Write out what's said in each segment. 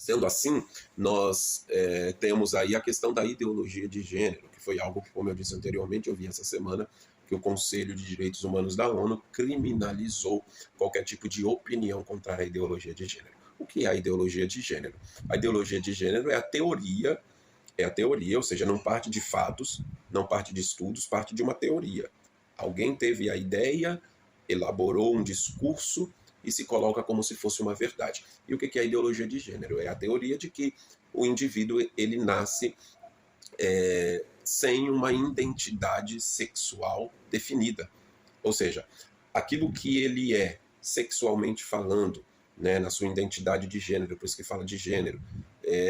Sendo assim, nós temos aí a questão da ideologia de gênero, que foi algo que, como eu disse anteriormente, eu vi essa semana que o Conselho de Direitos Humanos da ONU criminalizou qualquer tipo de opinião contrária à ideologia de gênero. O que é a ideologia de gênero? A ideologia de gênero é a teoria, ou seja, não parte de fatos, não parte de estudos, parte de uma teoria. Alguém teve a ideia, elaborou um discurso e se coloca como se fosse uma verdade. E o que é a ideologia de gênero? É a teoria de que o indivíduo ele nasce sem uma identidade sexual definida. Ou seja, aquilo que ele é sexualmente falando, né, na sua identidade de gênero, por isso que fala de gênero,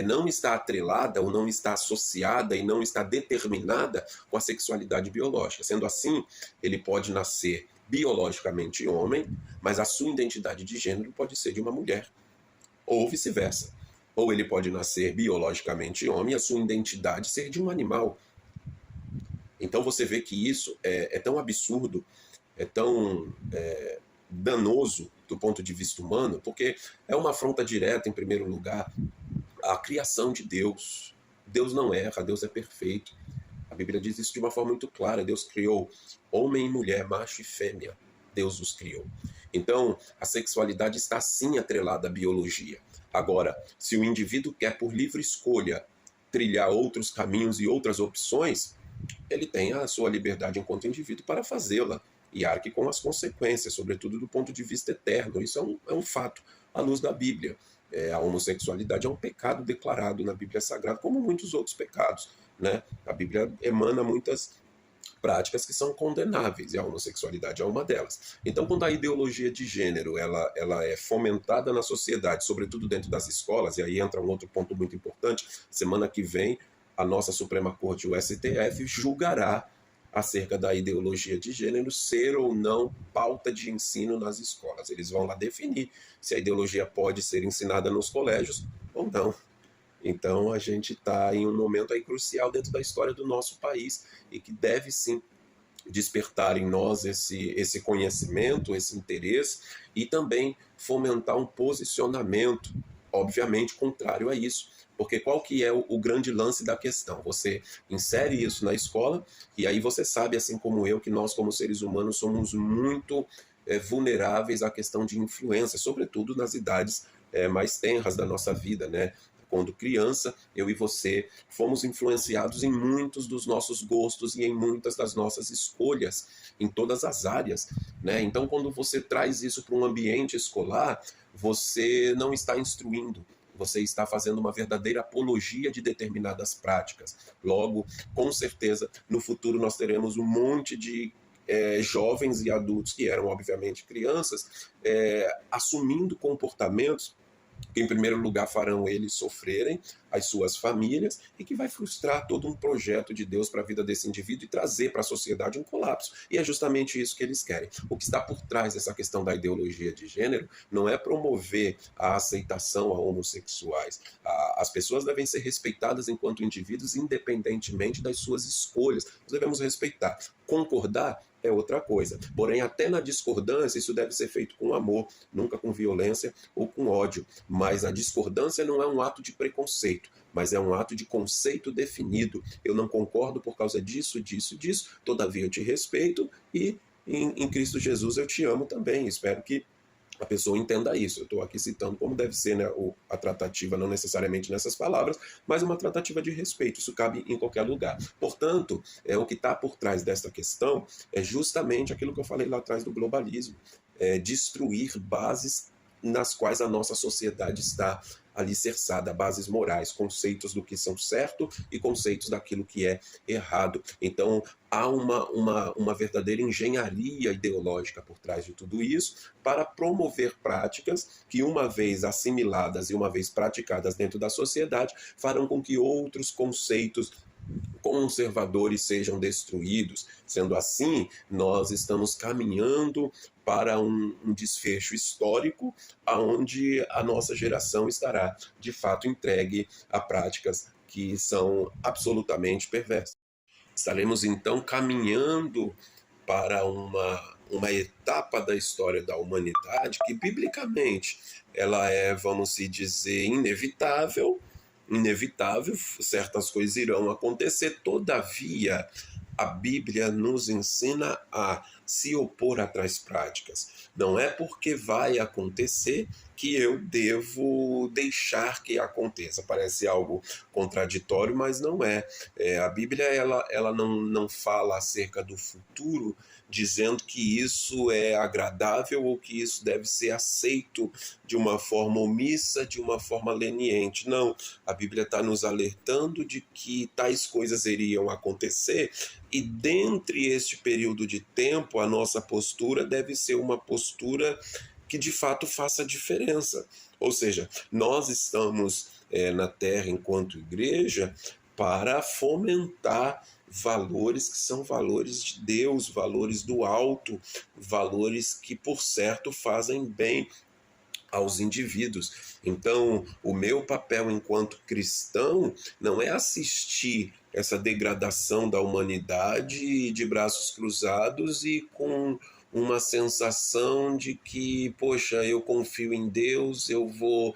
não está atrelada ou não está associada e não está determinada com a sexualidade biológica. Sendo assim, ele pode nascer biologicamente homem, mas a sua identidade de gênero pode ser de uma mulher, ou vice-versa. Ou ele pode nascer biologicamente homem e a sua identidade ser de um animal. Então você vê que isso é tão absurdo, é tão danoso do ponto de vista humano, porque é uma afronta direta, em primeiro lugar, à criação de Deus. Deus não erra, Deus é perfeito. A Bíblia diz isso de uma forma muito clara. Deus criou homem e mulher, macho e fêmea. Deus os criou. Então, a sexualidade está sim atrelada à biologia. Agora, se o indivíduo quer por livre escolha trilhar outros caminhos e outras opções, ele tem a sua liberdade enquanto indivíduo para fazê-la e arque com as consequências, sobretudo do ponto de vista eterno. Isso é um fato à luz da Bíblia. A homossexualidade é um pecado declarado na Bíblia Sagrada, como muitos outros pecados, né? A Bíblia emana muitas práticas que são condenáveis, e a homossexualidade é uma delas. Então, quando a ideologia de gênero ela é fomentada na sociedade, sobretudo dentro das escolas, e aí entra um outro ponto muito importante, semana que vem a nossa Suprema Corte, o STF, julgará acerca da ideologia de gênero ser ou não pauta de ensino nas escolas. Eles vão lá definir se a ideologia pode ser ensinada nos colégios ou não. Então a gente está em um momento aí crucial dentro da história do nosso país e que deve sim despertar em nós esse conhecimento, esse interesse e também fomentar um posicionamento, obviamente contrário a isso. Porque qual que é o grande lance da questão? Você insere isso na escola e aí você sabe, assim como eu, que nós como seres humanos somos muito vulneráveis à questão de influência, sobretudo nas idades mais tenras da nossa vida, né? Quando criança, eu e você fomos influenciados em muitos dos nossos gostos e em muitas das nossas escolhas, em todas as áreas, né? Então, quando você traz isso para um ambiente escolar, você não está instruindo, você está fazendo uma verdadeira apologia de determinadas práticas. Logo, com certeza, no futuro nós teremos um monte de jovens e adultos que eram, obviamente, crianças, assumindo comportamentos que em primeiro lugar farão eles sofrerem, as suas famílias, e que vai frustrar todo um projeto de Deus para a vida desse indivíduo e trazer para a sociedade um colapso. E é justamente isso que eles querem. O que está por trás dessa questão da ideologia de gênero não é promover a aceitação a homossexuais. As pessoas devem ser respeitadas enquanto indivíduos, independentemente das suas escolhas. Nós devemos respeitar. Concordar é outra coisa. Porém, até na discordância, isso deve ser feito com amor, nunca com violência ou com ódio. Mas a discordância não é um ato de preconceito, mas é um ato de conceito definido. Eu não concordo por causa disso, disso, disso, todavia eu te respeito e em Cristo Jesus eu te amo também. Espero que a pessoa entenda isso. Eu estou aqui citando como deve ser, né, a tratativa, não necessariamente nessas palavras, mas uma tratativa de respeito. Isso cabe em qualquer lugar. Portanto, o que está por trás dessa questão é justamente aquilo que eu falei lá atrás do globalismo. Destruir bases nas quais a nossa sociedade está alicerçada, bases morais, conceitos do que são certo e conceitos daquilo que é errado. Então, há uma verdadeira engenharia ideológica por trás de tudo isso para promover práticas que, uma vez assimiladas e uma vez praticadas dentro da sociedade, farão com que outros conceitos conservadores sejam destruídos. Sendo assim, nós estamos caminhando para um desfecho histórico onde a nossa geração estará, de fato, entregue a práticas que são absolutamente perversas. Estaremos, então, caminhando para uma etapa da história da humanidade que, biblicamente, ela é, vamos se dizer, inevitável, certas coisas irão acontecer, todavia, a Bíblia nos ensina a se opor a tais práticas. Não é porque vai acontecer que eu devo deixar que aconteça. Parece algo contraditório, mas não é. A Bíblia ela não fala acerca do futuro, dizendo que isso é agradável ou que isso deve ser aceito de uma forma omissa, de uma forma leniente. Não, a Bíblia está nos alertando de que tais coisas iriam acontecer e dentre este período de tempo a nossa postura deve ser uma postura que de fato faça diferença. Ou seja, nós estamos na Terra enquanto igreja para fomentar valores que são valores de Deus, valores do alto, valores que, por certo, fazem bem aos indivíduos. Então, o meu papel enquanto cristão não é assistir essa degradação da humanidade de braços cruzados e com uma sensação de que, poxa, eu confio em Deus, eu vou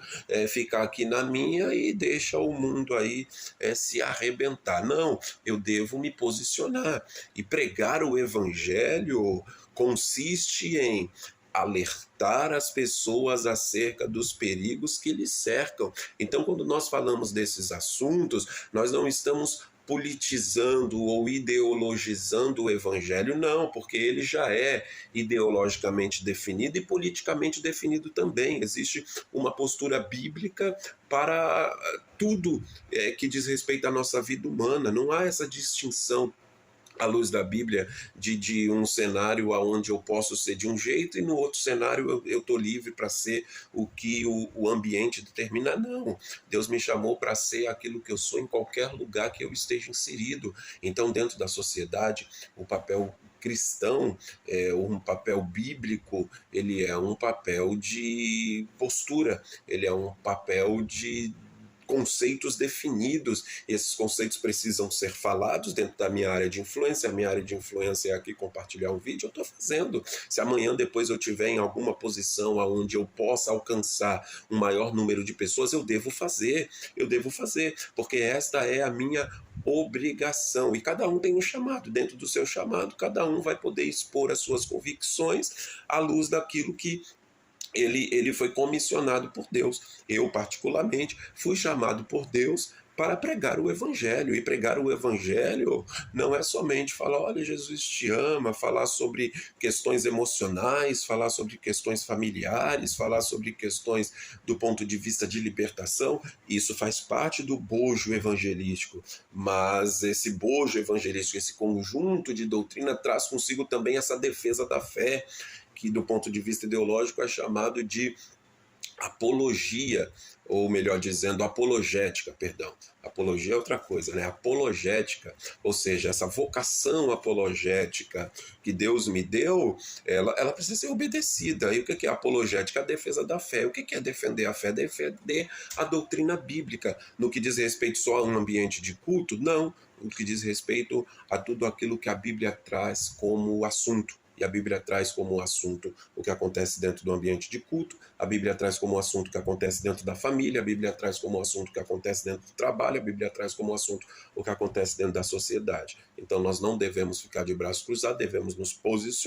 ficar aqui na minha e deixa o mundo aí se arrebentar. Não, eu devo me posicionar. E pregar o evangelho consiste em alertar as pessoas acerca dos perigos que lhes cercam. Então, quando nós falamos desses assuntos, nós não estamos politizando ou ideologizando o evangelho, não, porque ele já é ideologicamente definido e politicamente definido também. Existe uma postura bíblica para tudo que diz respeito à nossa vida humana. Não há essa distinção à luz da Bíblia, de um cenário onde eu posso ser de um jeito e no outro cenário eu estou livre para ser o que o ambiente determina. Não, Deus me chamou para ser aquilo que eu sou em qualquer lugar que eu esteja inserido. Então, dentro da sociedade, o papel cristão, um papel bíblico, ele é um papel de postura, ele é um papel de conceitos definidos. Esses conceitos precisam ser falados dentro da minha área de influência. A minha área de influência é aqui compartilhar um vídeo, eu estou fazendo. Se amanhã depois eu estiver em alguma posição onde eu possa alcançar um maior número de pessoas, eu devo fazer, porque esta é a minha obrigação. E cada um tem um chamado. Dentro do seu chamado, cada um vai poder expor as suas convicções à luz daquilo que ele foi comissionado por Deus. Eu, particularmente, fui chamado por Deus para pregar o Evangelho. E pregar o Evangelho não é somente falar, olha, Jesus te ama, falar sobre questões emocionais, falar sobre questões familiares, falar sobre questões do ponto de vista de libertação. Isso faz parte do bojo evangelístico. Mas esse bojo evangelístico, esse conjunto de doutrina, traz consigo também essa defesa da fé, que do ponto de vista ideológico é chamado de apologia, ou melhor dizendo, apologética, perdão. Apologia é outra coisa, né? Apologética, ou seja, essa vocação apologética que Deus me deu, ela precisa ser obedecida. E o que é apologética? A defesa da fé. O que é defender a fé? Defender a doutrina bíblica. No que diz respeito só a um ambiente de culto? Não. No que diz respeito a tudo aquilo que a Bíblia traz como assunto. E a Bíblia traz como assunto o que acontece dentro do ambiente de culto, a Bíblia traz como assunto o que acontece dentro da família, a Bíblia traz como assunto o que acontece dentro do trabalho, a Bíblia traz como assunto o que acontece dentro da sociedade. Então nós não devemos ficar de braços cruzados, devemos nos posicionar